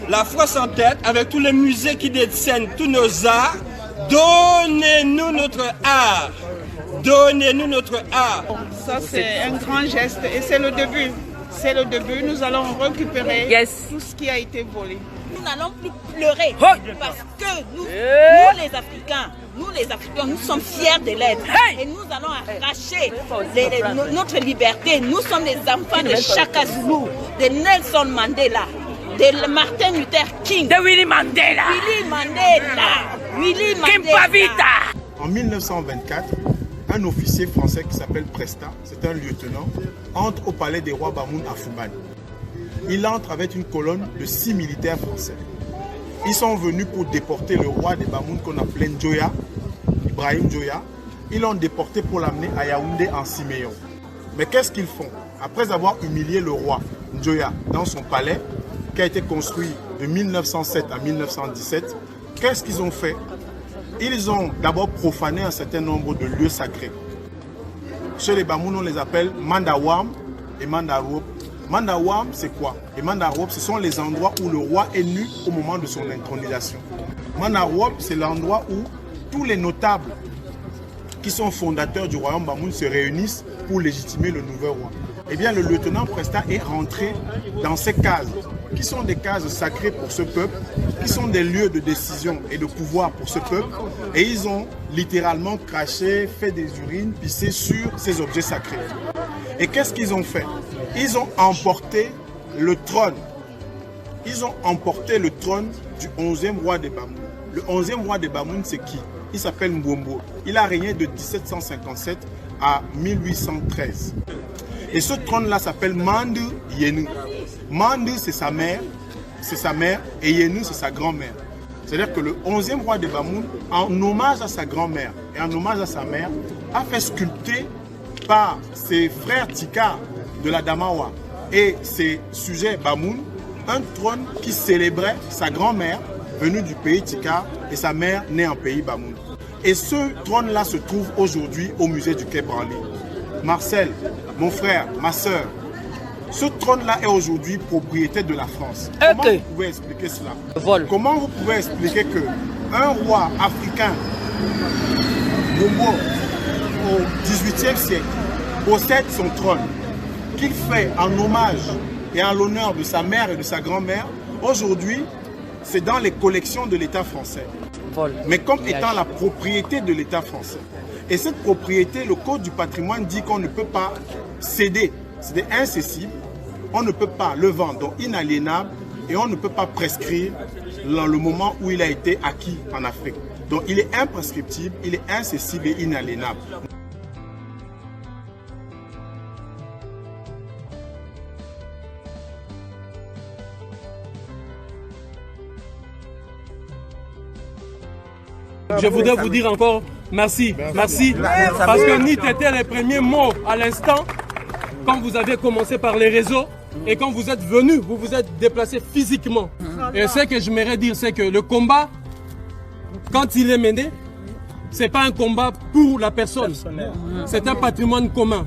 La France en tête, avec tous les musées qui détiennent tous nos arts, donnez-nous notre art. Donnez-nous notre art. Ça, c'est un grand geste et c'est le début. C'est le début. Nous allons récupérer tout ce qui a été volé. Nous n'allons plus pleurer parce que nous les Africains, nous sommes fiers de l'être. Et nous allons arracher notre liberté. Nous sommes les enfants de Shaka Zulu, de Nelson Mandela, de Martin Luther King, de Willy Mandela. En 1924, un officier français qui s'appelle Presta, c'est un lieutenant, entre au palais des rois Bamoun à Fumane. Il entre avec une colonne de 6 militaires français. Ils sont venus pour déporter le roi des Bamoun qu'on appelait Njoya, Ibrahim Njoya. Ils l'ont déporté pour l'amener à Yaoundé en Siméon. Mais qu'est-ce qu'ils font? Après avoir humilié le roi Njoya dans son palais, qui a été construit de 1907 à 1917, qu'est-ce qu'ils ont fait? Ils ont d'abord profané un certain nombre de lieux sacrés. Chez les Bamoun, on les appelle Mandawam et Mandarop. Mandawam, c'est quoi? Et Mandarop, ce sont les endroits où le roi est nu au moment de son intronisation. Mandarop, c'est l'endroit où tous les notables qui sont fondateurs du royaume Bamoun se réunissent pour légitimer le nouvel roi. Eh bien, le lieutenant Presta est rentré dans ces cases, qui sont des cases sacrées pour ce peuple, qui sont des lieux de décision et de pouvoir pour ce peuple. Et ils ont littéralement craché, fait des urines, pissé sur ces objets sacrés. Et qu'est-ce qu'ils ont fait? Ils ont emporté le trône. Ils ont emporté le trône du 11e roi des Bamoun. Le 11e roi des Bamoun, c'est qui? Il s'appelle Mbombo. Il a régné de 1757 à 1813. Et ce trône-là s'appelle Mandu Yenu. Mandu, c'est sa mère, et Yenu, c'est sa grand-mère. C'est-à-dire que le 11e roi des Bamoun, en hommage à sa grand-mère et en hommage à sa mère, a fait sculpter par ses frères Tika de la Damawa et ses sujets Bamoun, un trône qui célébrait sa grand-mère venue du pays Tika et sa mère née en pays Bamoun. Et ce trône-là se trouve aujourd'hui au musée du Quai Branly. Marcel, mon frère, ma soeur, ce trône-là est aujourd'hui propriété de la France. Comment vous pouvez expliquer cela? Comment vous pouvez expliquer qu'un roi africain, Bombo, au XVIIIe siècle, possède son trône, qu'il fait en hommage et en l'honneur de sa mère et de sa grand-mère? Aujourd'hui, c'est dans les collections de l'État français, mais comme étant la propriété de l'État français. Et cette propriété, le Code du patrimoine dit qu'on ne peut pas céder, c'est incessible, on ne peut pas le vendre, donc inaliénable, et on ne peut pas prescrire dans le moment où il a été acquis en Afrique. Donc il est imprescriptible, il est incessible et inaliénable. Je voudrais vous dire encore merci, merci, parce que NIT était les premiers mots à l'instant, quand vous avez commencé par les réseaux, et quand vous êtes venus, vous vous êtes déplacés physiquement. Et ce que j'aimerais dire, c'est que le combat, quand il est mené, ce n'est pas un combat pour la personne, c'est un patrimoine commun.